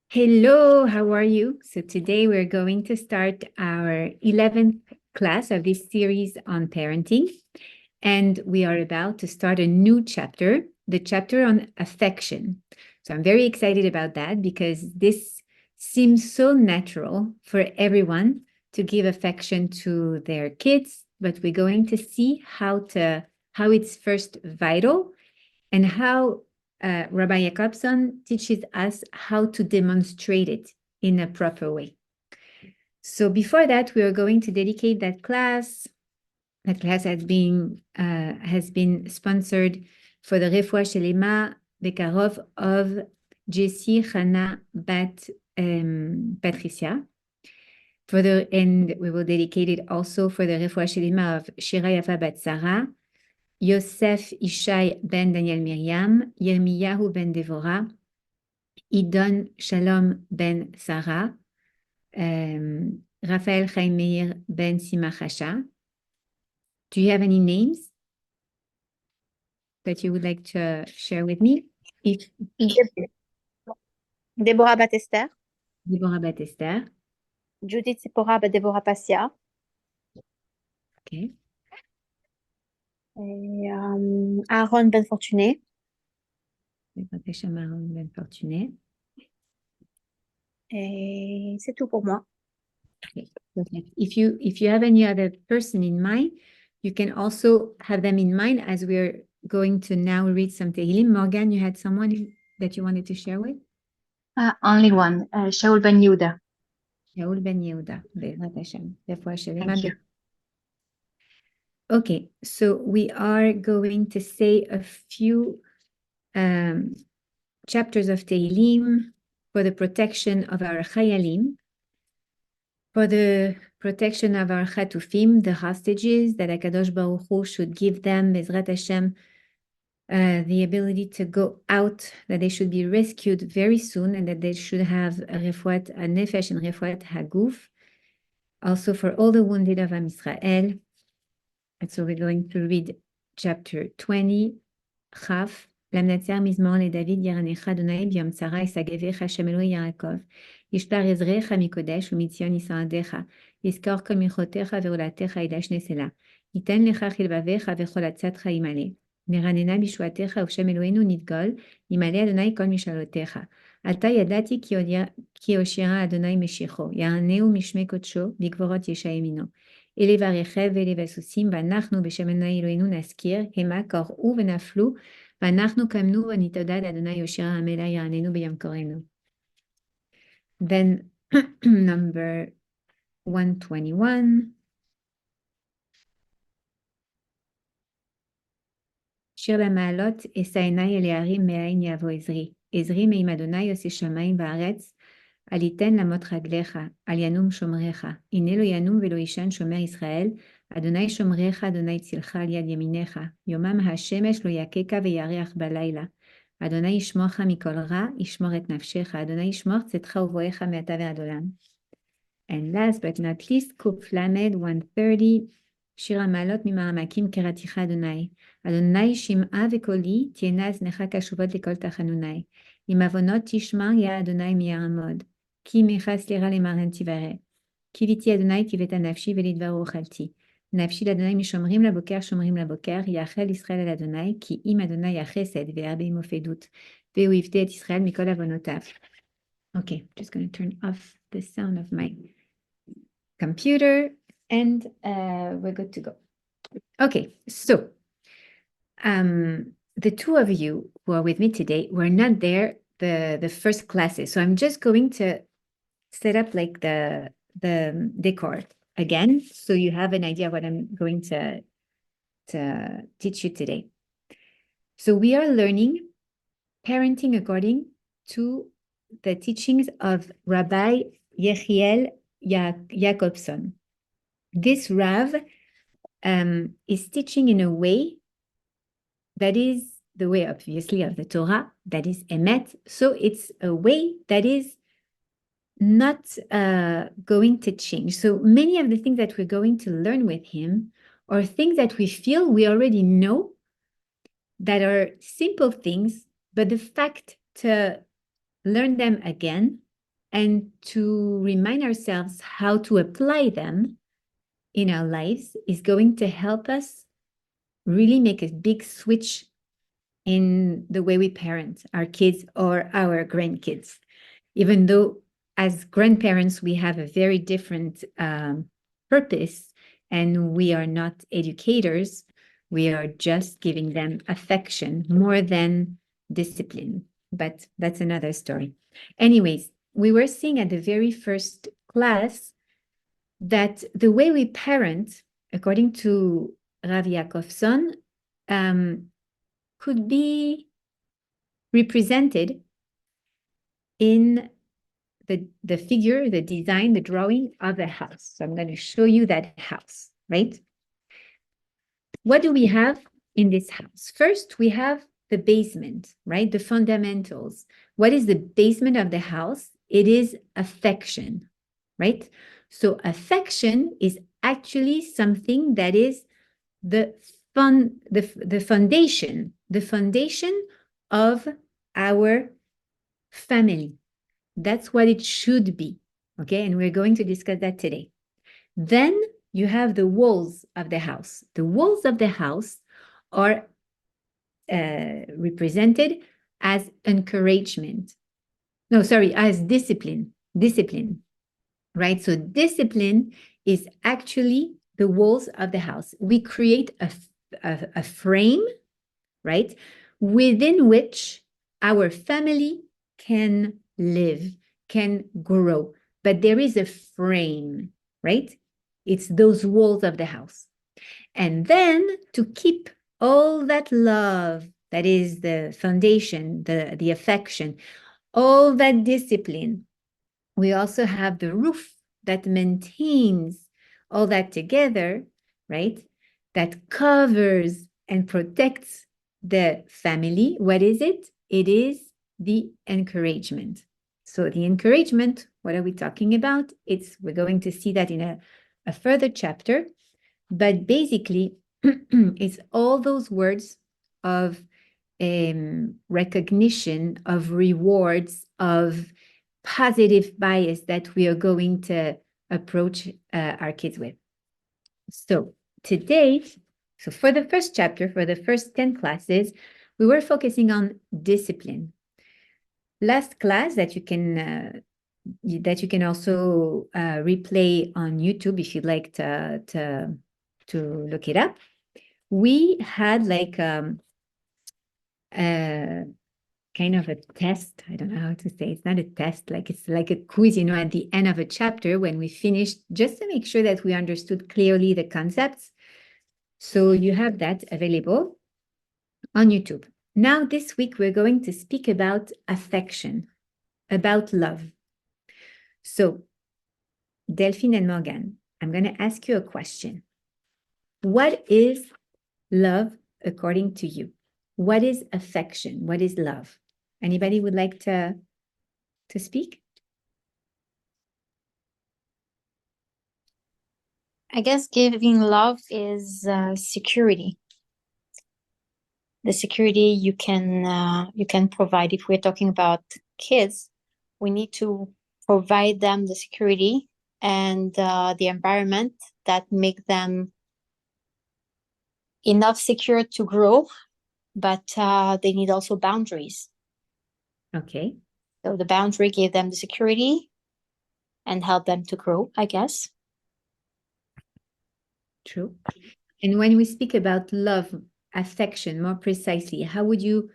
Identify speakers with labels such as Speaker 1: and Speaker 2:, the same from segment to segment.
Speaker 1: Hello, how are you? So today we're going to start our 11th class of this series on parenting. And we are about to start a new chapter, the chapter on affection. So I'm very excited about that because this seems so natural for everyone to give affection to their kids, but we're going to see how it's first vital and how Rabbi Jacobson teaches us how to demonstrate it in a proper way. So before that, we are going to dedicate that class. That class has been sponsored for the Refuah Shelema Bekarov of Jessie Hannah Bat Patricia. And we will dedicate it also for the Refuah Shelema of Shira Yafa Bat Sarah, Yosef Ishai ben Daniel Miriam, Yirmiyahu ben Devorah, Idon Shalom ben Sarah, Raphael Chaim Meir ben Simachasha. Do you have any names that you would like to share with me?
Speaker 2: Deborah Batester,
Speaker 1: Deborah Batester.
Speaker 2: Judith Sipora Deborah Passia.
Speaker 1: Okay.
Speaker 2: Et, Aaron Ben Fortuné.
Speaker 1: Aaron Ben Fortuné.
Speaker 2: Et c'est tout pour moi.
Speaker 1: Okay. If you have any other person in mind, you can also have them in mind as we're going to now read some Tehillim. Morgan, you had someone that you wanted to share with?
Speaker 3: Only one, Shaul Ben Yehuda.
Speaker 1: Shaul Ben Yehuda, Be'ezrat Hashem.
Speaker 3: Thank you.
Speaker 1: Okay, so we are going to say a few chapters of Tehillim for the protection of our Chayalim, for the protection of our Chatufim, the hostages, that HaKadosh Baruch Hu should give them, Be'ezrat Hashem, the ability to go out, that they should be rescued very soon, and that they should have a refuat nefesh and refuat haguf. Also for all the wounded of Am Yisrael. And so we're going to read chapter 20, Chaf. למנצר מזמור לדוד ירנך אדוני ביום צרה ישגבך השם אלוהי יעקב. ישפר עזריך מקודש ומציון יסועדיך. יזכור כל מלכותיך ועולתך ידשנה סלה. ייתן לך חלבביך וכל עצתך ימלא. נרננה בישועתך ובשם אלוהינו נדגול, ימלא אדוני כל משאלותיך. עתה ידעתי כי הושיעה אדוני משיחו, יענהו משמי קודשו, בגבורות ישע ימינו. אלה ברכב ואלה בסוסים, ואנחנו בשם אדוני אלוהינו נזכיר, המה קראו ונפלו, ואנחנו קמנו ונתעודד אדוני יושיע עמלה יעננו ביום קורנו. Then number 121. שיר למעלות, אשא עיני אל ההרים מאין יבוא עזרי. עזרי מעם אדוני עושה שמיים וארץ, אל יתן למות רגליך, אל ינום שומריך. הנה לא ינום ולא ישן שומר ישראל, אדוני שומריך, אדוני צילך על יד ימיניך. יומם השמש לא יככה וירח בלילה. אדוני ישמורך מכל רע, ישמור את נפשך. אדוני ישמור צאתך ובואך מעתה ועד עולם. And last but not least, קל"ד 130, שיר המעלות ממעמקים קראתיך אדוני. אדוני שמעה וקולי, תהיינה אזנך קשובות לכל תחנוני. עם עוונות תשמע, יא אדוני מי יעמוד. כי מכס לרע למרן תברא. קיוויתי אדוני קיווית נפשי ולדבר אוכלתי. נפשי לאדוני משומרים לבוקר שומרים לבוקר, יאחל ישראל אל אדוני, כי אם אדוני החסד והרבה עמו פדות, והוא יפדה את ישראל מכל עוונותיו. Okay, just going to turn off the sound of my computer and we're good to go. Okay, so the two of you who are with me today were not there the first classes, so I'm just going to set up like the decor again, so you have an idea of what I'm going to teach you today. So we are learning parenting according to the teachings of Rabbi Yechiel Jacobson. This Rav is teaching in a way that is the way, obviously, of the Torah, that is Emet. So it's a way that is not going to change. So many of the things that we're going to learn with him are things that we feel we already know, that are simple things, but the fact to learn them again, and to remind ourselves how to apply them in our lives is going to help us really make a big switch in the way we parent our kids or our grandkids. Even though as grandparents, we have a very different purpose and we are not educators, we are just giving them affection more than discipline. But that's another story. Anyways, we were seeing at the very first class that the way we parent, according to Rav Yakovson, could be represented in the figure, the design, the drawing of a house. So I'm going to show you that house, right? What do we have in this house? First, we have the basement, right? The fundamentals. What is the basement of the house? It is affection, right? So affection is actually something that is the foundation of our family. That's what it should be, okay? And we're going to discuss that today. Then you have the walls of the house. The walls of the house are represented as encouragement. No, sorry, as discipline, right? So discipline is actually the walls of the house. We create a frame, right? Within which our family can live, can grow. But there is a frame, right? It's those walls of the house. And then to keep all that love, that is the foundation, the affection, all that discipline, we also have the roof that maintains all that together, right? That covers and protects the family. What is it? It is the encouragement. So the encouragement, what are we talking about? We're going to see that in a further chapter, but basically it's all those words of recognition, of rewards, of positive bias that we are going to approach our kids with. So today, for the first chapter, for the first 10 classes, we were focusing on discipline. Last class that you can also replay on YouTube if you'd like to look it up. We had like kind of a test. I don't know how to say. It's not a test. Like it's like a quiz, at the end of a chapter when we finished, just to make sure that we understood clearly the concepts. So you have that available on YouTube. Now, this week, we're going to speak about affection, about love. So, Delphine and Morgan, I'm going to ask you a question. What is love according to you? What is affection? What is love? Anybody would like to speak?
Speaker 2: I guess giving love is security. The security you can provide. If we're talking about kids, we need to provide them the security and the environment that make them enough secure to grow, but they need also boundaries.
Speaker 1: Okay.
Speaker 2: So the boundary gave them the security and help them to grow, I guess.
Speaker 1: True. And when we speak about love, affection, more precisely, how would you,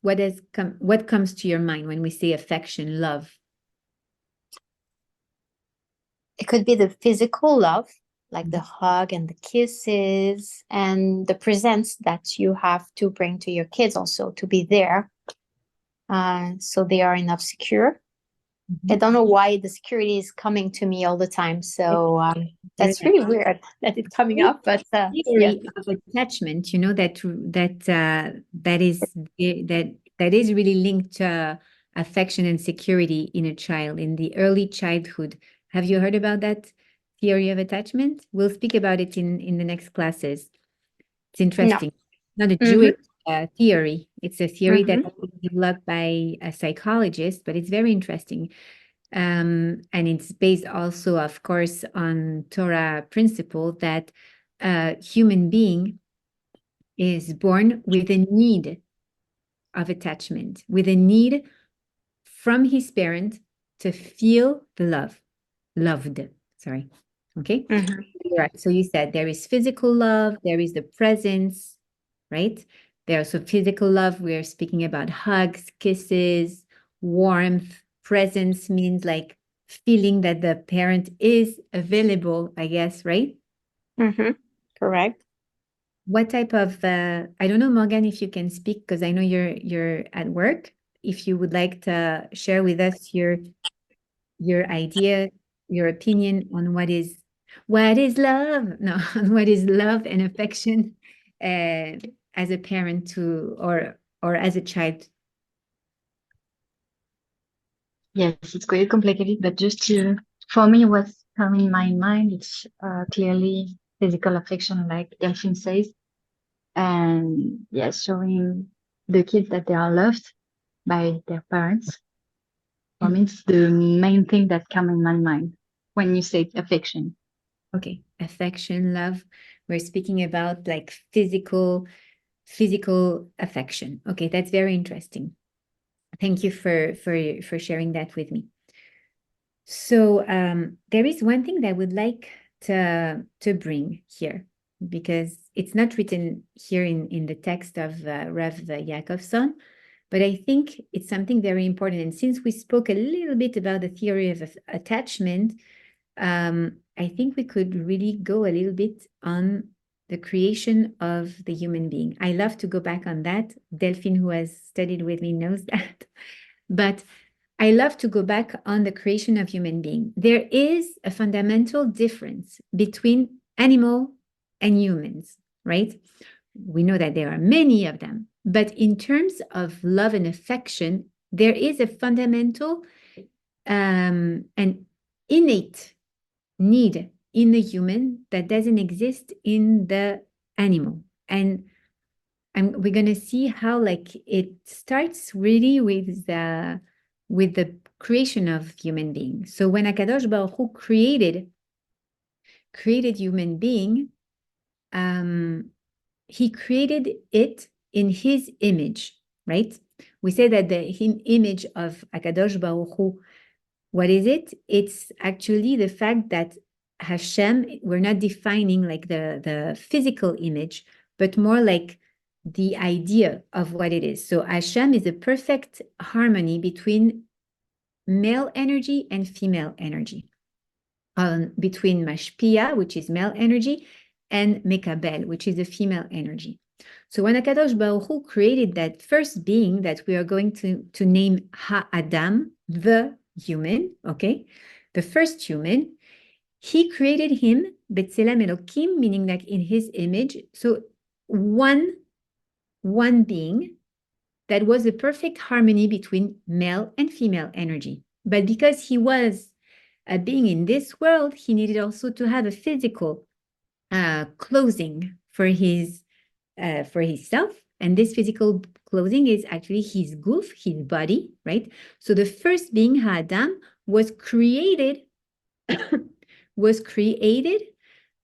Speaker 1: what comes to your mind when we say affection, love?
Speaker 2: It could be the physical love, like the hug and the kisses and the presents that you have to bring to your kids also to be there. So they are enough secure. I don't know why the security is coming to me all the time. So that's really weird that it's coming up. But
Speaker 1: theory of attachment, that is really linked to affection and security in a child in the early childhood. Have you heard about that theory of attachment? We'll speak about it in the next classes. It's interesting. Not a Jewish theory. It's a theory that
Speaker 2: Mhm.
Speaker 1: was developed by a psychologist, but it's very interesting. And it's based also, of course, on Torah principle that a human being is born with a need of attachment, with a need from his parent to feel the loved, sorry. Okay.
Speaker 2: Mhm.
Speaker 1: Right. So you said there is physical love, there is the presence, right? There's also physical love. We're speaking about hugs, kisses, warmth. Presence means like feeling that the parent is available, I guess, right?
Speaker 2: Mhm. Correct.
Speaker 1: What type of I don't know, Morgan, if you can speak, because I know you're at work. If you would like to share with us your idea, your opinion on what is love? No, on what is love and affection as a parent to or as a child.
Speaker 3: Yes, it's quite complicated, but just to, for me, what's come in my mind, it's clearly physical affection, like Delphine says, and yes, showing the kids that they are loved by their parents. For me, it's the main thing that come in my mind when you say affection.
Speaker 1: Okay, affection, love. We're speaking about like physical affection. Okay, that's very interesting. Thank you for sharing that with me. So there is one thing that I would like to bring here because it's not written here in the text of Rav Yakovson, but I think it's something very important. And since we spoke a little bit about the theory of attachment, I think we could really go a little bit on the creation of the human being. I love to go back on that. Delphine, who has studied with me, knows that. But I love to go back on the creation of human being. There is a fundamental difference between animal and humans, right? We know that there are many of them, but in terms of love and affection, there is a fundamental and innate need in the human that doesn't exist in the animal. And we're going to see how like it starts really with the creation of human beings. So when Akadosh Baruch Hu created human being, he created it in his image, right? We say that the image of Akadosh Baruch Hu, what is it? It's actually the fact that Hashem, we're not defining like the physical image, but more like the idea of what it is. So Hashem is a perfect harmony between male energy and female energy, between Mashpia, which is male energy, and Mekabel, which is the female energy. So when Akadosh Baruch Hu created that first being that we are going to name Ha-Adam, the human, okay, the first human, he created him B'Tselem Elokim, meaning like in his image. So one being that was a perfect harmony between male and female energy. But because he was a being in this world, he needed also to have a physical clothing for his self. And this physical clothing is actually his guf, his body, right? So the first being, Ha'adam, was created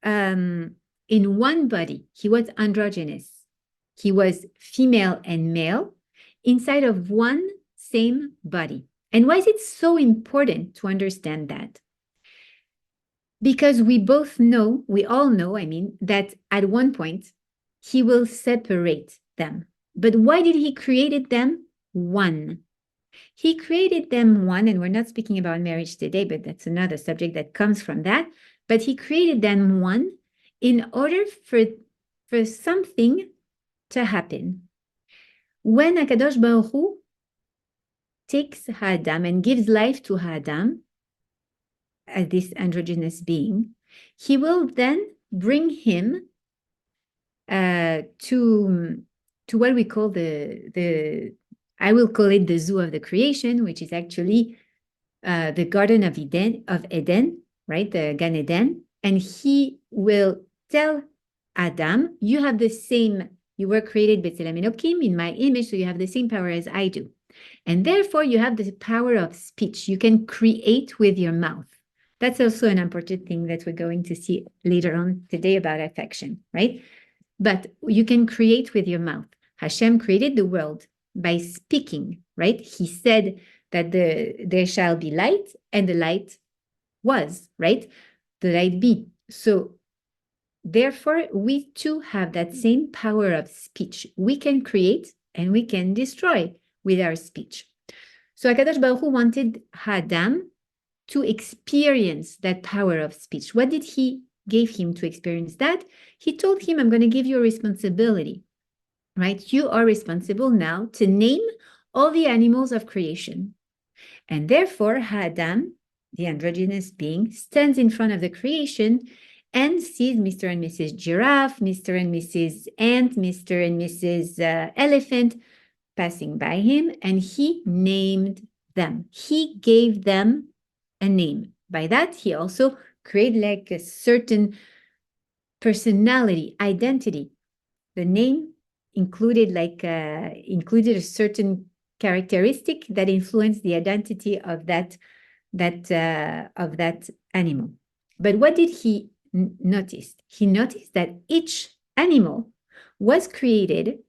Speaker 1: in one body. He was androgynous. He was female and male inside of one same body. And why is it so important to understand that? Because we all know, I mean, that at one point he will separate them. But why did he create them one? He created them one, and we're not speaking about marriage today, but that's another subject that comes from that. But he created them one in order for something to happen. When Akadosh Baruch Hu takes Ha'adam and gives life to Ha'adam, as this androgynous being, he will then bring him to what we call I will call it the zoo of the creation, which is actually the Garden of Eden, right? The Gan Eden. And he will tell Adam, you have the same You were created B'Tselem Elokim, in my image, so you have the same power as I do. And therefore, you have the power of speech. You can create with your mouth. That's also an important thing that we're going to see later on today about affection, right? But you can create with your mouth. Hashem created the world by speaking, right? He said that there shall be light, and the light was, right? The light be. So therefore, we too have that same power of speech. We can create and we can destroy with our speech. So HaKadosh Baruch Hu wanted Adam to experience that power of speech. What did he give him to experience that? He told him, I'm going to give you a responsibility, right? You are responsible now to name all the animals of creation. And therefore, Adam, the androgynous being, stands in front of the creation and sees Mr. and Mrs. Giraffe, Mr. and Mrs. Ant, Mr. and Mrs. Elephant passing by him, and he named them. He gave them a name. By that, he also created like a certain personality, identity. The name included a certain characteristic that influenced the identity of that animal. But what did he notice? He noticed that each animal was created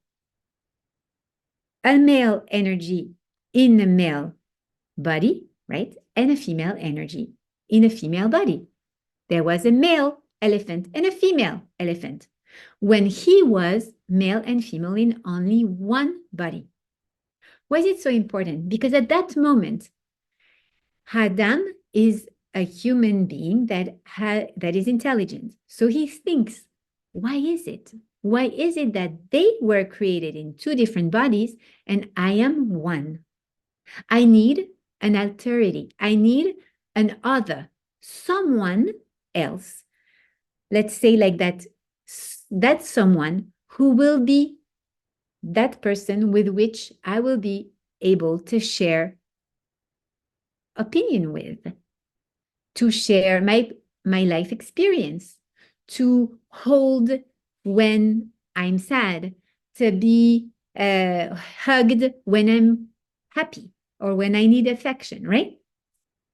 Speaker 1: a male energy in a male body, right? And a female energy in a female body. There was a male elephant and a female elephant when he was male and female in only one body. Why is it so important? Because at that moment, Adam is a human being that is intelligent. So he thinks, why is it? Why is it that they were created in two different bodies and I am one? I need an alterity. I need an other, someone else. Let's say like that, that's someone who will be that person with which I will be able to share opinion with, to share my life experience, to hold when I'm sad, to be hugged when I'm happy or when I need affection, right?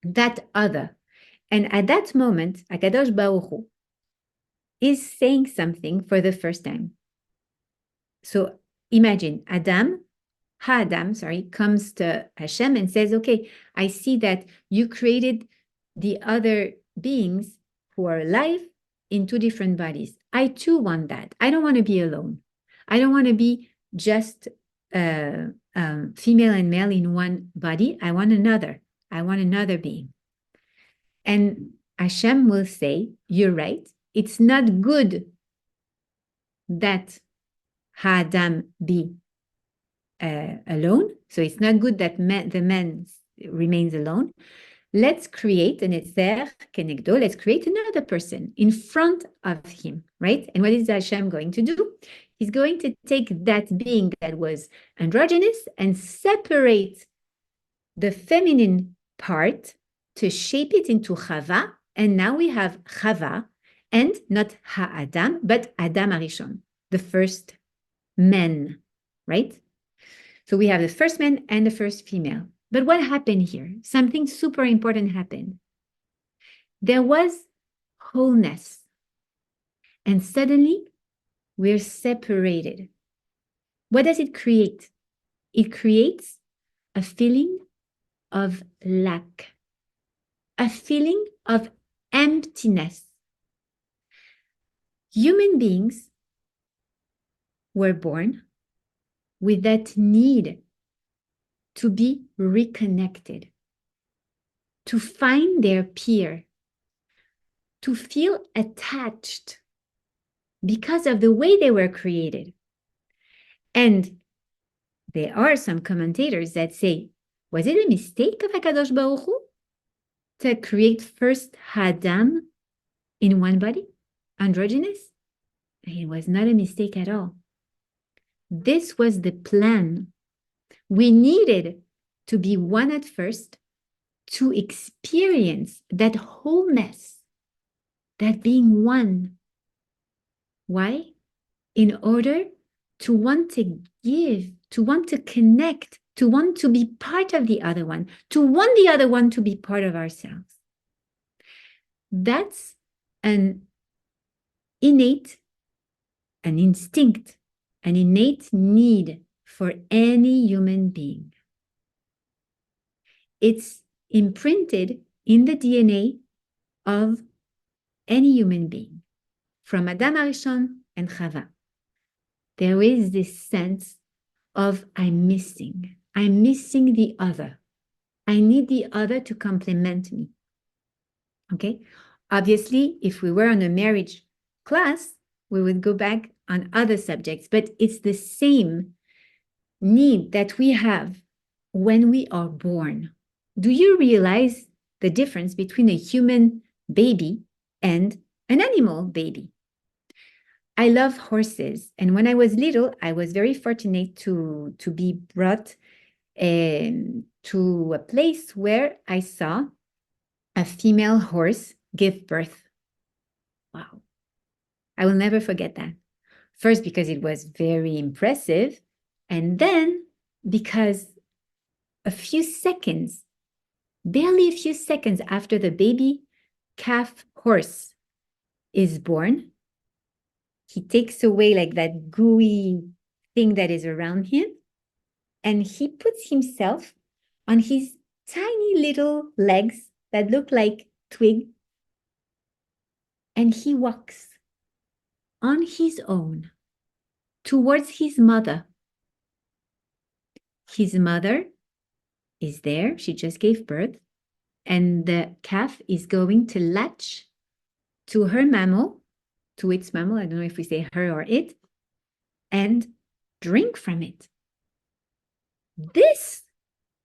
Speaker 1: That other. And at that moment, HaKadosh Baruch Hu is saying something for the first time. So imagine Adam comes to Hashem and says, okay, I see that you created the other beings who are alive in two different bodies. I too want that. I don't want to be alone. I don't want to be just female and male in one body. I want another. I want another being. And Hashem will say, you're right. It's not good that Adam be alone. So it's not good that the man remains alone. Let's create an ether kenegdo. Let's create another person in front of him, right? And what is Hashem going to do? He's going to take that being that was androgynous and separate the feminine part to shape it into Chava. And now we have Chava and not Ha-Adam, but Adam Arishon, the first man, right? So we have the first man and the first female. But what happened here? Something super important happened. There was wholeness. And suddenly, we're separated. What does it create? It creates a feeling of lack, a feeling of emptiness. Human beings were born with that need to be reconnected, to find their peer, to feel attached because of the way they were created. And there are some commentators that say, was it a mistake of HaKadosh Baruch Hu to create first Adam in one body, androgynous? It was not a mistake at all. This was the plan. We needed to be one at first to experience that wholeness, that being one. Why? In order to want to give, to want to connect, to want to be part of the other one, to want the other one to be part of ourselves. That's an innate, an instinct, an innate need for any human being. It's imprinted in the DNA of any human being, from Adam Arishon and Chava. There is this sense of I'm missing the other. I need the other to complement me. Okay? Obviously, if we were on a marriage class, we would go back on other subjects, but it's the same need that we have when we are born. Do you realize the difference between a human baby and an animal baby? I love horses. And when I was little, I was very fortunate to be brought to a place where I saw a female horse give birth. Wow. I will never forget that. First, because it was very impressive. And then because a few seconds, barely a few seconds after the baby calf horse is born, he takes away like that gooey thing that is around him, and he puts himself on his tiny little legs that look like twig, and he walks on his own towards his mother. His mother is there, she just gave birth, and the calf is going to latch to her mammal, to its mammal, I don't know if we say her or it, and drink from it. This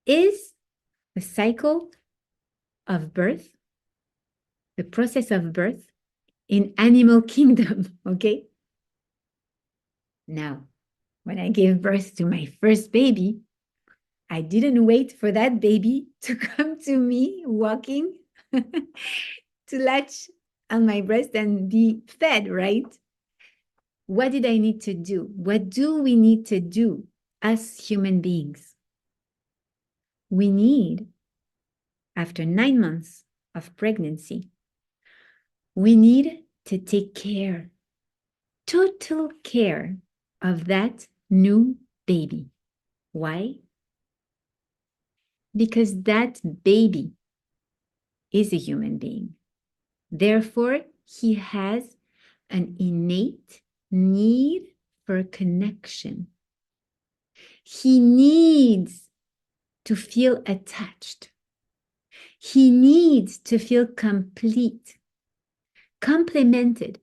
Speaker 1: is the cycle of birth, the process of birth in animal kingdom, okay? Now, when I gave birth to my first baby, I didn't wait for that baby to come to me walking to latch on my breast and be fed, right? What did I need to do? What do we need to do as human beings? We need, after 9 months of pregnancy, we need to take care, total care of that new baby. Why? Because that baby is a human being. Therefore, he has an innate need for connection. He needs to feel attached. He needs to feel complete, complemented.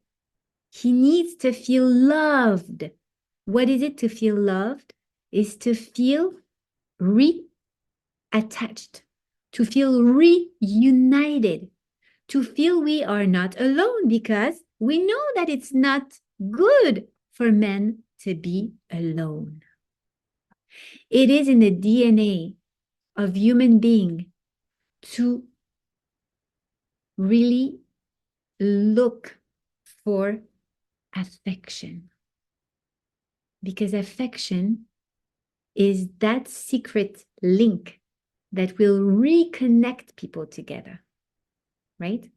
Speaker 1: He needs to feel loved. What is it to feel loved? Is to feel reattached, to feel reunited, to feel we are not alone, because we know that it's not good for men to be alone. It is in the DNA of human being to really look for affection, because affection is that secret link that will reconnect people together, right?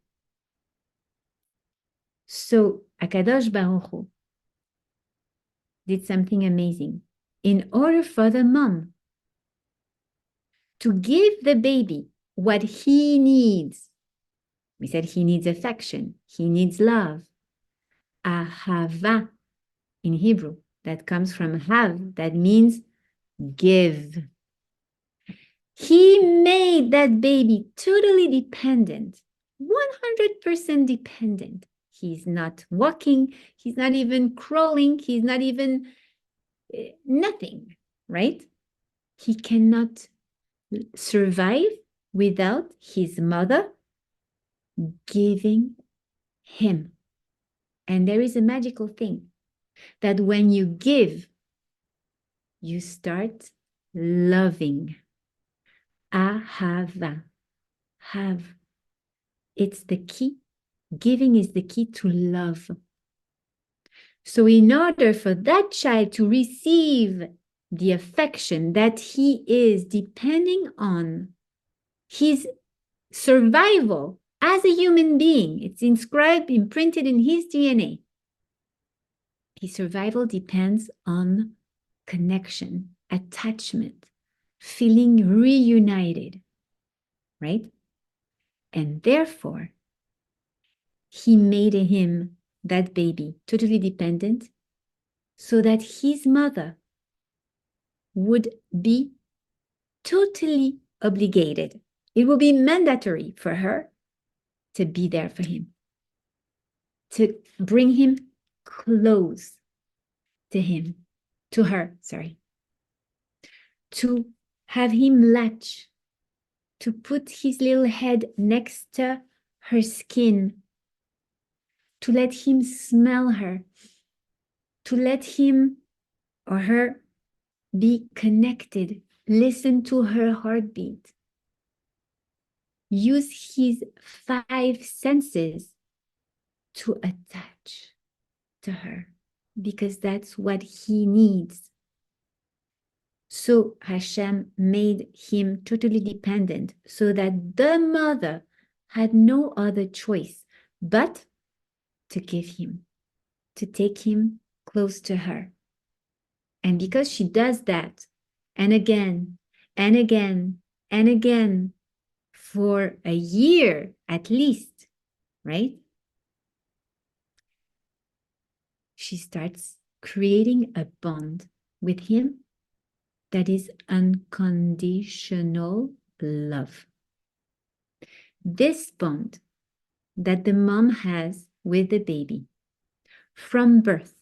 Speaker 1: So Akadosh Baruch Hu did something amazing. In order for the mom to give the baby what he needs, we said he needs affection, he needs love, ahava in Hebrew, that comes from hav, that means give. He made that baby totally dependent, 100% dependent. He's not walking, he's not even crawling, he's not even nothing, right? He cannot survive without his mother giving him. And there is a magical thing that when you give, you start loving. Ahava. Have. It's the key. Giving is the key to love. So in order for that child to receive the affection that he is depending on, his survival as a human being, it's inscribed, imprinted in his DNA. His survival depends on connection, attachment, feeling reunited, right? And therefore, he made him, that baby, totally dependent, so that his mother would be totally obligated. It will be mandatory for her to be there for him, to bring him close to her, to have him latch, to put his little head next to her skin, to let him smell her, to let him or her be connected, listen to her heartbeat, use his 5 senses to attach to her, because that's what he needs. So Hashem made him totally dependent so that the mother had no other choice but to give him, to take him close to her. And because she does that, and again, and again, and again, for a year at least, right? She starts creating a bond with him that is unconditional love. This bond that the mom has with the baby from birth,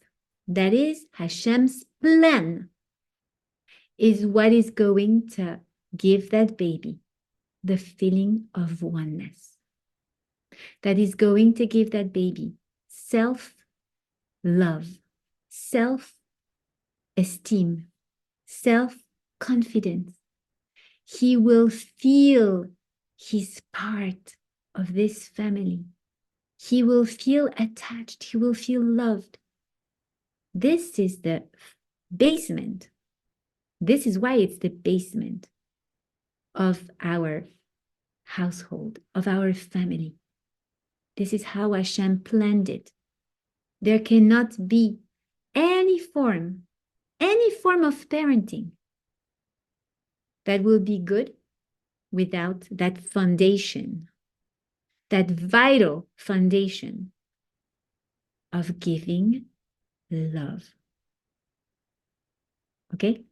Speaker 1: that is Hashem's plan, is what is going to give that baby the feeling of oneness. That is going to give that baby self-love, self-esteem, self-confidence. He will feel he's part of this family. He will feel attached. He will feel loved. This is the basement. This is why it's the basement of our household, of our family. This is how Hashem planned it. There cannot be any form of parenting that will be good without that foundation, that vital foundation of giving love. Okay?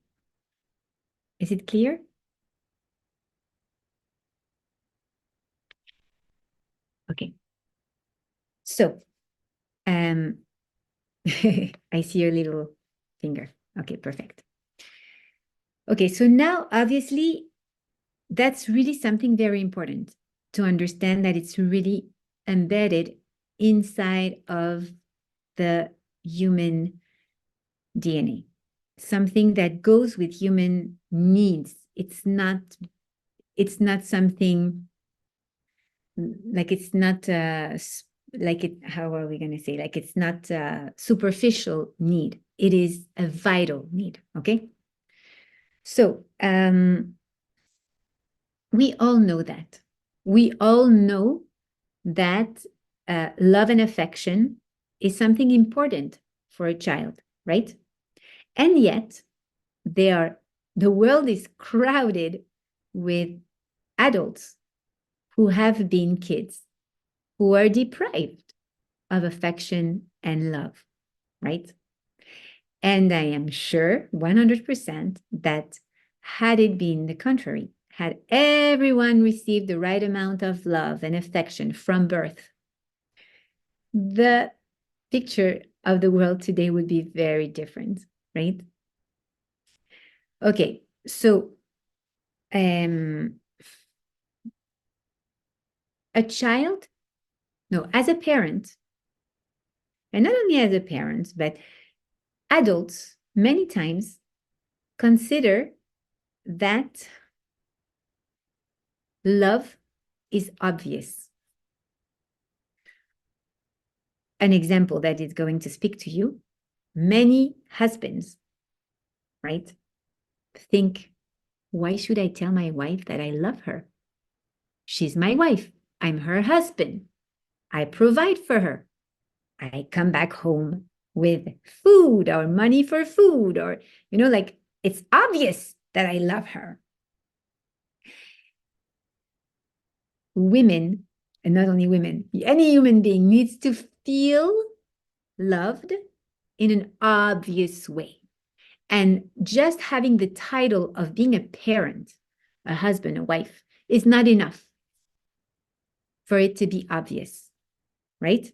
Speaker 1: Is it clear? Okay. So, I see your little finger. Okay, perfect. Okay, so now obviously that's really something very important to understand, that it's really embedded inside of the human DNA, something that goes with human needs. It's not something like, it's not like it, how are we going to say, like it's not a superficial need. It is a vital need. Okay, so we all know that. We all know that love and affection is something important for a child, right? And yet, the world is crowded with adults who have been kids, who are deprived of affection and love, right? And I am sure 100% that had it been the contrary, had everyone received the right amount of love and affection from birth, the picture of the world today would be very different, right? Okay, so as a parent, and not only as a parent, but adults many times consider that love is obvious. An example that is going to speak to you many husbands, right, think, why should I tell my wife that I love her? She's my wife. I'm her husband. I provide for her. I come back home with food or money for food, or, like, it's obvious that I love her. Women, and not only women, any human being needs to feel loved in an obvious way. And just having the title of being a parent, a husband, a wife, is not enough for it to be obvious, right?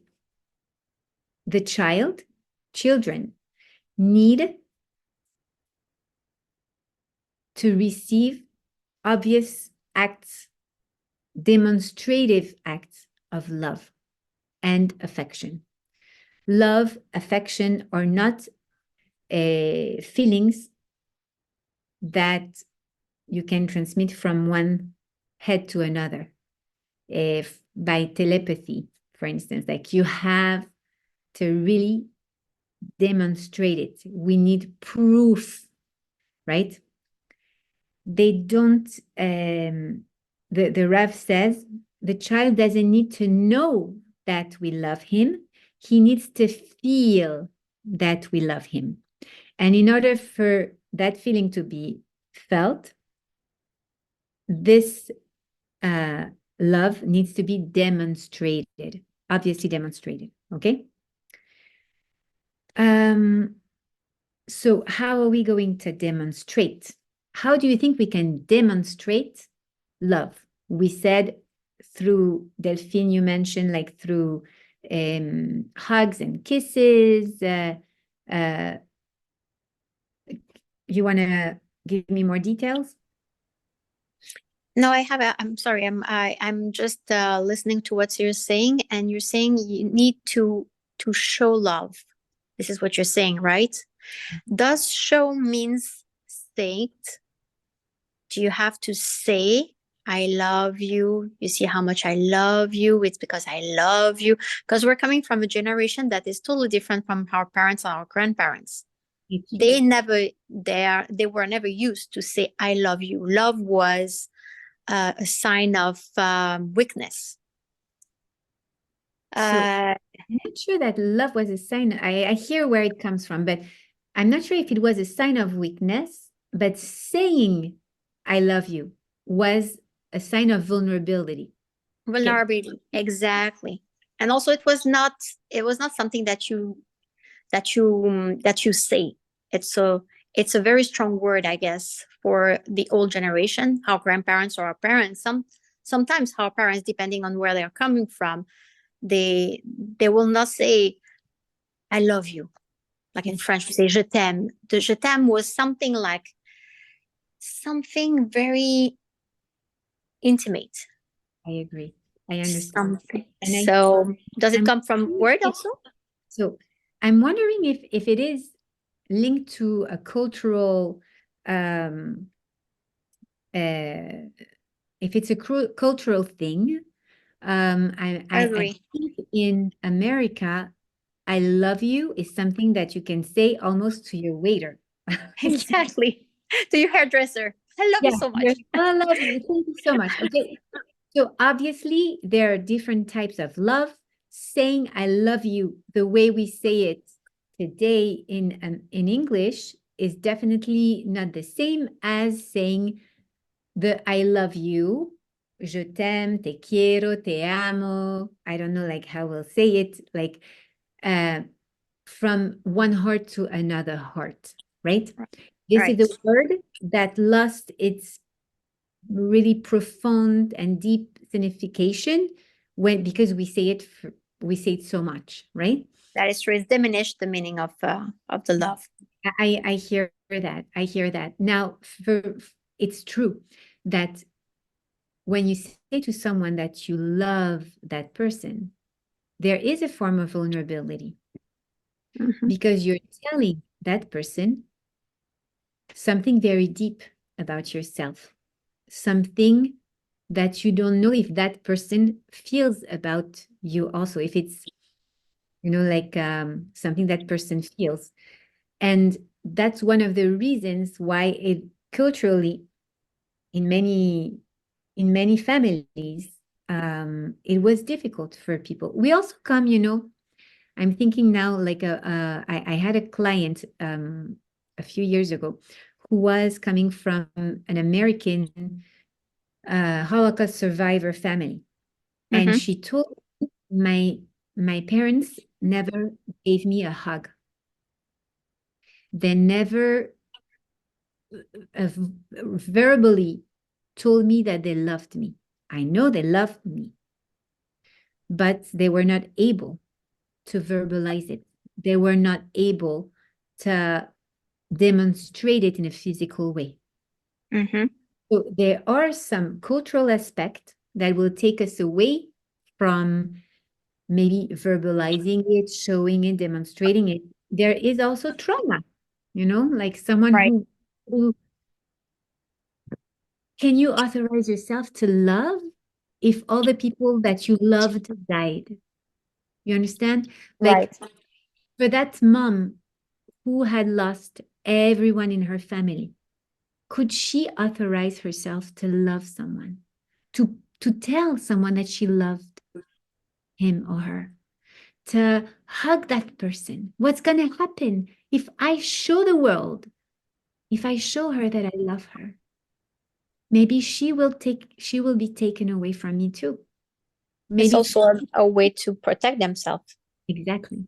Speaker 1: The children need to receive obvious acts, demonstrative acts of love and affection. Love, affection are not feelings that you can transmit from one head to another, if by telepathy, for instance. Like, you have to really demonstrate it. We need proof, right? They don't, the Rav says, the child doesn't need to know that we love him. He needs to feel that we love him. And in order for that feeling to be felt, this love needs to be demonstrated, obviously demonstrated, okay? So how are we going to demonstrate? How do you think we can demonstrate love? We said through, Delphine, you mentioned, like, through hugs and kisses. You want to give me more details?
Speaker 2: No, I'm sorry. I'm just listening to what you're saying, and you're saying you need to show love. This is what you're saying, right? Does show means say it? Do you have to say, I love you? You see how much I love you? It's because I love you. Because we're coming from a generation that is totally different from our parents or our grandparents. They were never used to say, I love you. Love was a sign of weakness.
Speaker 1: I'm not sure that love was a sign. I hear where it comes from, but I'm not sure if it was a sign of weakness. But saying I love you was a sign of vulnerability.
Speaker 2: Vulnerability, exactly. And also, it was not something that you say. It's a very strong word, I guess, for the old generation, our grandparents or our parents. Sometimes our parents, depending on where they're coming from, they will not say, I love you. Like in French, we say je t'aime. The je t'aime was something very intimate.
Speaker 1: I agree. I understand.
Speaker 2: So does it come from word also?
Speaker 1: So I'm wondering if it is linked to a cultural, if it's a cultural thing. I
Speaker 2: agree.
Speaker 1: I think in America, I love you is something that you can say almost to your waiter.
Speaker 2: Exactly. To your hairdresser. I love you so much.
Speaker 1: I love you. Thank you so much. Okay. So obviously there are different types of love. Saying I love you, the way we say it today in English, is definitely not the same as saying the I love you. Je t'aime, te quiero, te amo. I don't know, like, how we'll say it, like, from one heart to another heart, right? This is a word that lost its really profound and deep signification because we say it so much, right?
Speaker 2: That is true. It's diminished the meaning of the love.
Speaker 1: I hear that. I hear that. Now, it's true that when you say to someone that you love that person, there is a form of vulnerability, because you're telling that person something very deep about yourself, something that you don't know if that person feels about you also, if it's like something that person feels. And that's one of the reasons why it culturally, in many families, it was difficult for people. We also come, I'm thinking now, like I had a client a few years ago who was coming from an American Holocaust survivor family. And
Speaker 2: Mhm.
Speaker 1: she told me, my parents never gave me a hug. They never verbally told me that they loved me. I know they loved me, but they were not able to verbalize it. They were not able to demonstrate it in a physical way.
Speaker 2: Mhm.
Speaker 1: So there are some cultural aspects that will take us away from maybe verbalizing it, showing it, demonstrating it. There is also trauma, like someone
Speaker 2: Right.
Speaker 1: who can you authorize yourself to love if all the people that you loved died? You understand? Like
Speaker 2: Right.
Speaker 1: for that mom who had lost everyone in her family, could she authorize herself to love someone, to tell someone that she loved him or her, to hug that person? What's going to happen if I show the world, if I show her that I love her? Maybe she will be taken away from me too.
Speaker 2: It's
Speaker 1: Maybe
Speaker 2: also a way to protect themselves.
Speaker 1: exactly.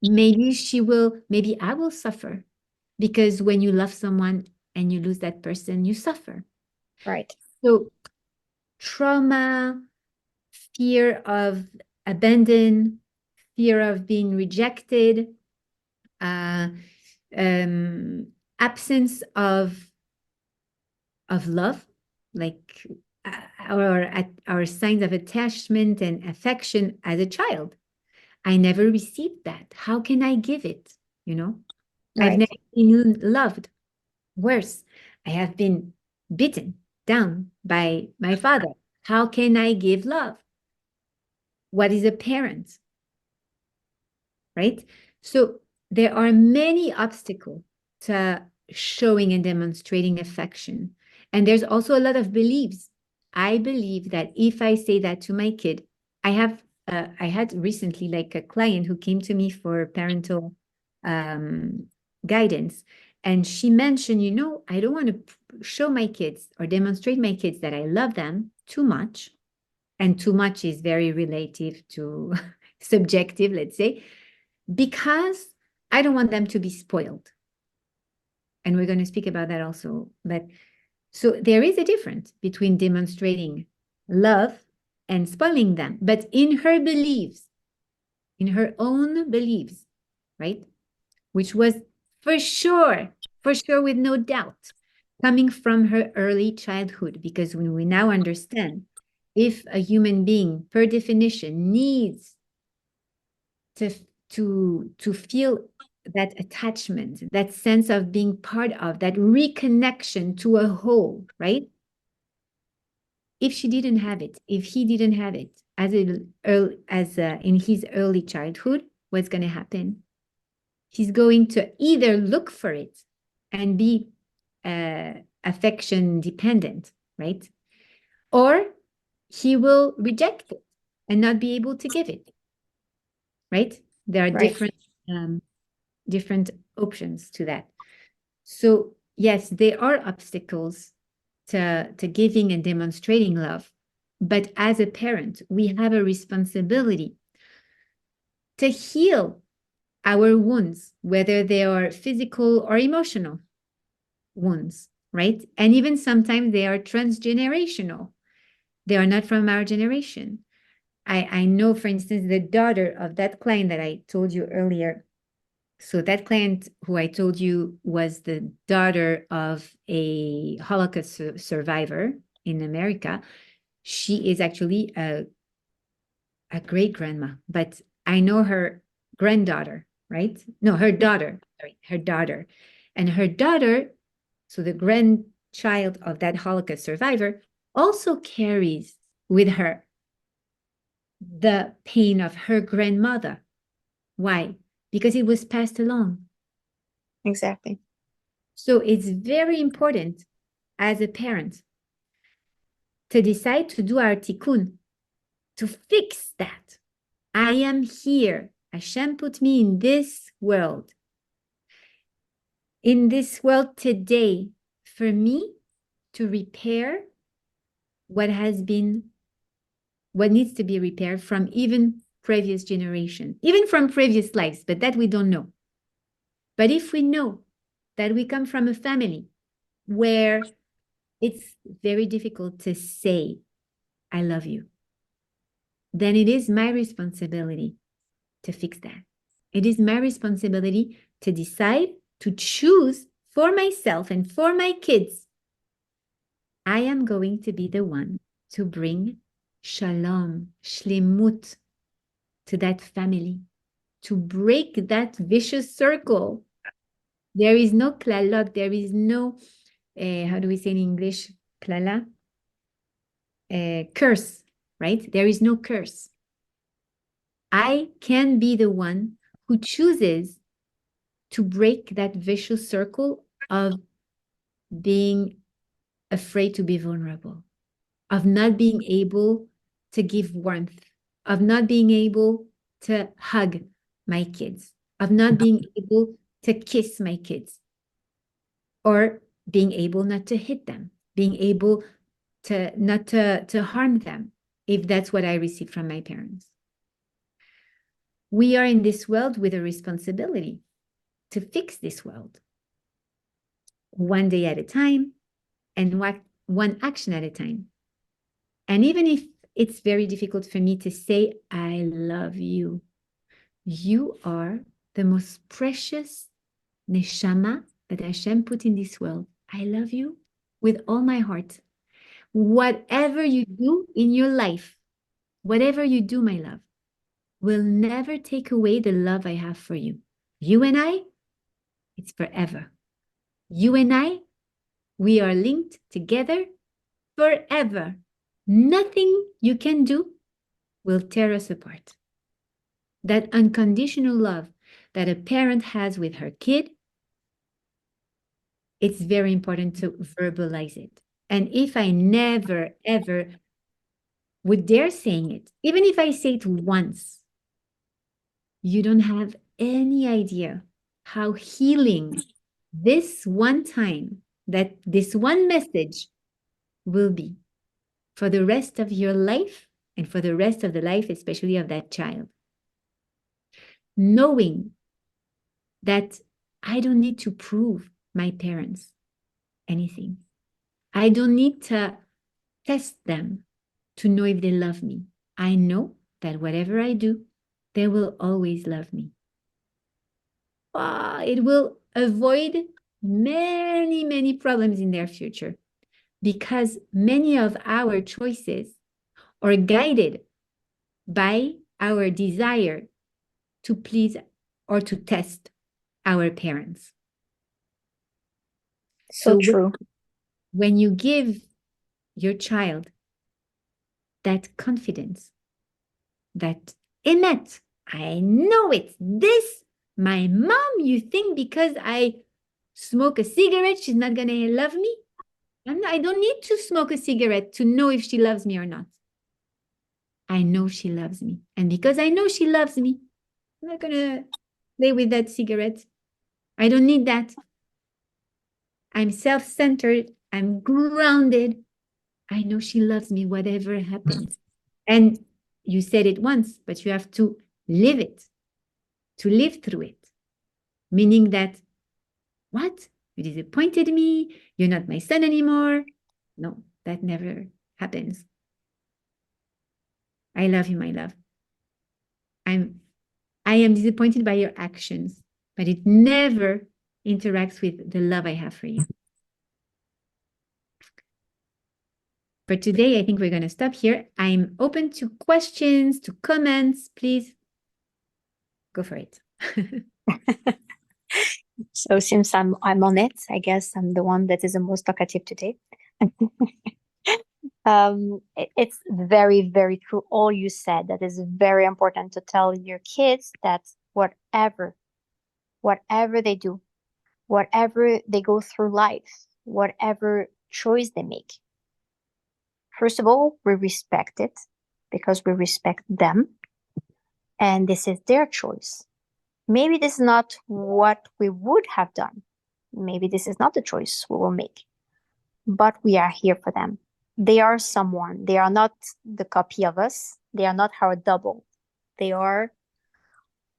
Speaker 1: Maybe I will suffer, because when you love someone and you lose that person, you suffer.
Speaker 2: Right.
Speaker 1: So trauma, fear of abandon, fear of being rejected, uh, absence of love, like our signs of attachment and affection as a child. I never received that. How can I give it? I've
Speaker 2: Right.
Speaker 1: never been loved. Worse, I have been beaten down by my father. How can I give love? What is a parent? Right? So there are many obstacles to showing and demonstrating affection. And there's also a lot of beliefs. I believe that if I say that to my kid, I had recently like a client who came to me for parental guidance. And she mentioned, I don't want to show my kids or demonstrate my kids that I love them too much. And too much is very relative to subjective, let's say, because I don't want them to be spoiled. And we're going to speak about that also. But so there is a difference between demonstrating love and spoiling them. But in her beliefs, in her own beliefs, right? Which was for sure with no doubt, coming from her early childhood. Because when we now understand, if a human being, per definition, needs to feel that attachment, that sense of being part of, that reconnection to a whole, right? If she didn't have it, if he didn't have it in his early childhood, what's going to happen? He's going to either look for it and be affection dependent, right? Or he will reject it and not be able to give it, right? There are
Speaker 2: Right.
Speaker 1: different options to that. So yes, there are obstacles to giving and demonstrating love. But as a parent, we have a responsibility to heal our wounds, whether they are physical or emotional wounds, right? And even sometimes they are transgenerational. They are not from our generation. I know, for instance, the daughter of that client that I told you earlier. So that client who I told you was the daughter of a Holocaust survivor in America. She is actually a great grandma, but I know her granddaughter, right? No, her daughter, sorry, her daughter. And her daughter, so the grandchild of that Holocaust survivor, also carries with her the pain of her grandmother. Why? Because it was passed along.
Speaker 2: Exactly.
Speaker 1: So it's very important as a parent to decide to do our tikkun, to fix that. I am here. Hashem put me in this world today for me to repair what needs to be repaired from even previous generation, even from previous lives, but that we don't know. But if we know that we come from a family where it's very difficult to say, I love you, then it is my responsibility to fix that. It is my responsibility to decide, to choose for myself and for my kids. I am going to be the one to bring shalom, shlemut to that family, to break that vicious circle. There is no klalot, there is no, how do we say in English, klala? Curse, right? There is no curse. I can be the one who chooses to break that vicious circle of being afraid to be vulnerable, of not being able to give warmth, of not being able to hug my kids, of not being able to kiss my kids, or being able not to hit them, being able to not to harm them, if that's what I received from my parents. We are in this world with a responsibility to fix this world, one day at a time, and one action at a time. And even if it's very difficult for me to say, I love you, you are the most precious neshama that Hashem put in this world. I love you with all my heart. Whatever you do in your life, whatever you do, my love, will never take away the love I have for you. You and I, it's forever. You and I, we are linked together forever. Nothing you can do will tear us apart. That unconditional love that a parent has with her kid, it's very important to verbalize it. And if I never, ever would dare saying it, even if I say it once, you don't have any idea how healing this one time, that this one message will be for the rest of your life and for the rest of the life, especially of that child. Knowing that I don't need to prove my parents anything. I don't need to test them to know if they love me. I know that whatever I do, they will always love me. It will avoid many, many problems in their future, because many of our choices are guided by our desire to please or to test our parents.
Speaker 2: So true.
Speaker 1: When you give your child that confidence, that Emet, I know it's this, my mom, you think because I smoke a cigarette, she's not going to love me? I don't need to smoke a cigarette to know if she loves me or not. I know she loves me. And because I know she loves me, I'm not going to play with that cigarette. I don't need that. I'm self-centered. I'm grounded. I know she loves me, whatever happens. And you said it once, but you have to live it, to live through it. Meaning that, what? You disappointed me. You're not my son anymore. No, that never happens. I love you, my love. I am disappointed by your actions, but it never interacts with the love I have for you. For today, I think we're going to stop here. I'm open to questions, to comments. Please go for it.
Speaker 2: So since I'm on it, I guess I'm the one that is the most talkative today. It's very, very true all you said. That is very important to tell your kids that whatever they do, whatever they go through life, whatever choice they make. First of all, we respect it because we respect them, and this is their choice. Maybe this is not what we would have done. Maybe this is not the choice we will make, but we are here for them. They are someone. They are not the copy of us. They are not our double. They are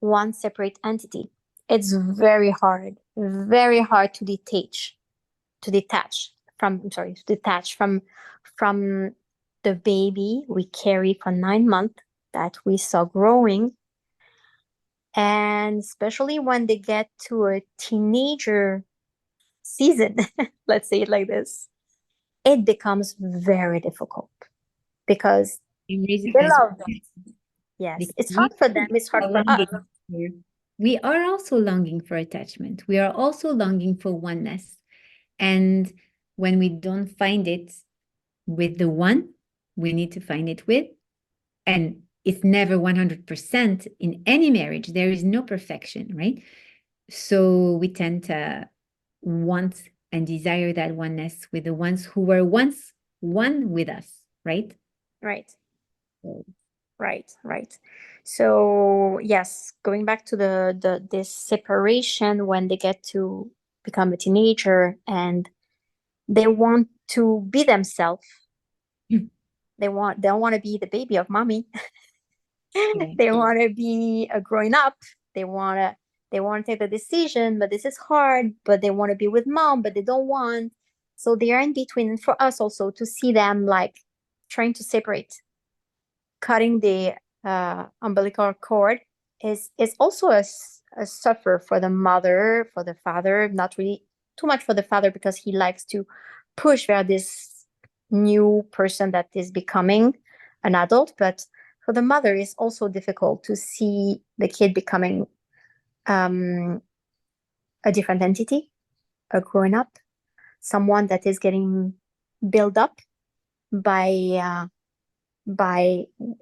Speaker 2: one separate entity. It's very hard to detach from the baby we carry for 9 months that we saw growing. And especially when they get to a teenager season, let's say it like this, it becomes very difficult because
Speaker 1: You raise it
Speaker 2: they
Speaker 1: as
Speaker 2: love
Speaker 1: well.
Speaker 2: them. Yes,
Speaker 1: Because
Speaker 2: it's hard for them, it's hard
Speaker 1: are
Speaker 2: for us.
Speaker 1: longing we are also longing for attachment. We are also longing for oneness. And when we don't find it with the one, we need to find it with. And it's never 100% in any marriage. There is no perfection, right? So we tend to want and desire that oneness with the ones who were once one with us, right?
Speaker 2: Right.
Speaker 1: So,
Speaker 2: Right. So yes, going back to this separation when they get to become a teenager and they want to be themselves.
Speaker 1: Hmm.
Speaker 2: They don't want to be the baby of mommy.
Speaker 1: Yeah.
Speaker 2: They want to be a grown up. They want to take the decision, but this is hard. But they want to be with mom, but they don't want. So they are in between. And for us also to see them like trying to separate, cutting the umbilical cord is also a suffer for the mother, for the father. Not really too much for the father because he likes to push where this new person that is becoming an adult, but for the mother it's also difficult to see the kid becoming a different entity, a grown up, someone that is getting built up by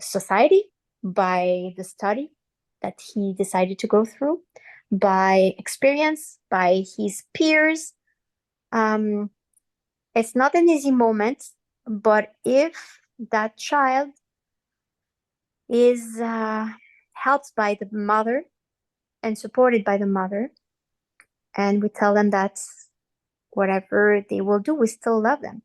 Speaker 2: society, by the study that he decided to go through, by experience, by his peers. It's not an easy moment, but if that child is helped by the mother and supported by the mother, and we tell them that whatever they will do, we still love them.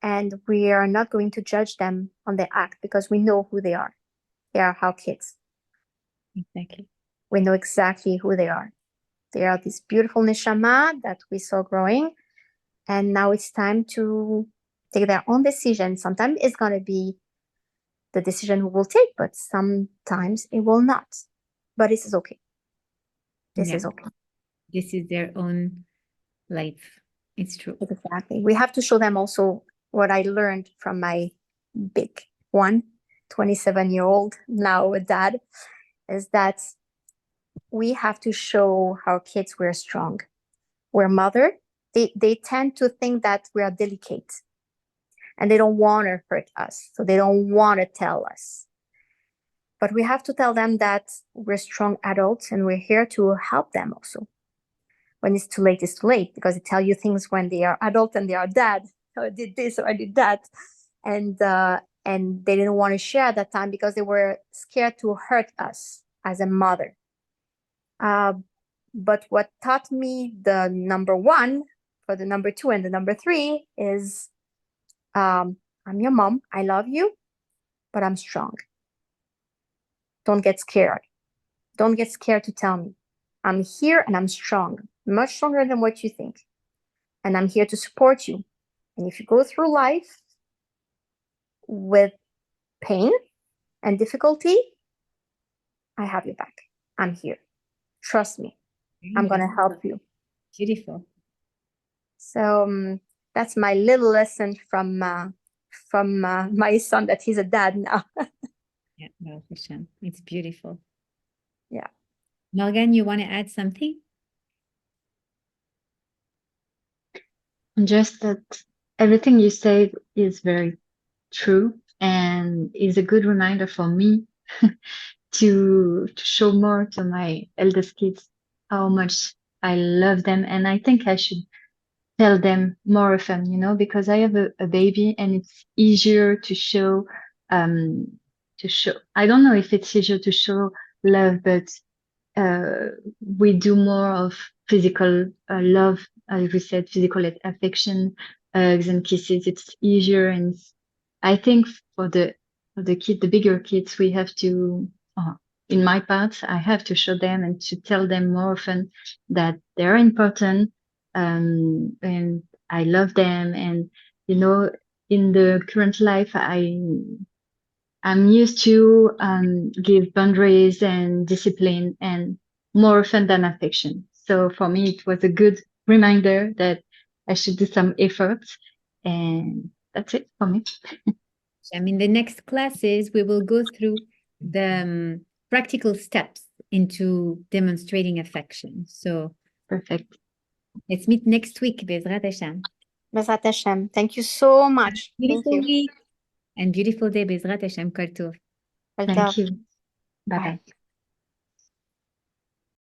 Speaker 2: And we are not going to judge them on their act because we know who they are. They are our kids.
Speaker 1: Exactly.
Speaker 2: We know exactly who they are. They are this beautiful neshama that we saw growing. And now it's time to take their own decision. Sometimes it's going to be the decision we will take, but sometimes it will not. But this is okay. This is okay.
Speaker 3: This is their own life. It's true.
Speaker 2: Exactly. We have to show them also what I learned from my big one, 27-year-old, now a dad, is that we have to show our kids we're strong. We're mother. They tend to think that we are delicate and they don't want to hurt us. So they don't want to tell us. But we have to tell them that we're strong adults and we're here to help them also. When it's too late, it's too late, because they tell you things when they are adult and they are dad. So I did this or I did that. And they didn't want to share at that time because they were scared to hurt us as a mother. But what taught me the number one for the number two and the number three is I'm your mom. I love you, but I'm strong. Don't get scared. Don't get scared to tell me. I'm here and I'm strong, much stronger than what you think. And I'm here to support you. And if you go through life with pain and difficulty, I have your back. I'm here. Trust me. I'm going to help you.
Speaker 3: Beautiful.
Speaker 2: So that's my little lesson from my son, that he's a dad now.
Speaker 3: Yeah, well, Hashem. It's beautiful.
Speaker 2: Yeah.
Speaker 3: Morgan, you want to add something?
Speaker 1: Just that everything you said is very true and is a good reminder for me
Speaker 3: to show more to my eldest kids how much I love them. And I think I should tell them more often, you know, because I have a baby and it's easier to show, I don't know if it's easier to show love, but we do more of physical love, as we said, physical affection, hugs and kisses. It's easier, and I think for the the bigger kids, we have to. In my part, I have to show them and to tell them more often that they're important, and I love them. And you know, in the current life, I'm used to give boundaries and discipline and more often than affection. So for me, it was a good reminder that I should do some efforts, and that's it for me.
Speaker 1: In the next classes, we will go through the practical steps into demonstrating affection. So
Speaker 3: Perfect.
Speaker 1: let's meet next week, Bezrat Hashem.
Speaker 2: Bezrat Hashem. Thank you so much. Thank
Speaker 1: Beautiful
Speaker 2: you.
Speaker 1: week and beautiful day, Bezrat Hashem. Kol tov.
Speaker 2: Kol
Speaker 3: Thank
Speaker 2: tov.
Speaker 3: you. Bye bye.
Speaker 2: Bye.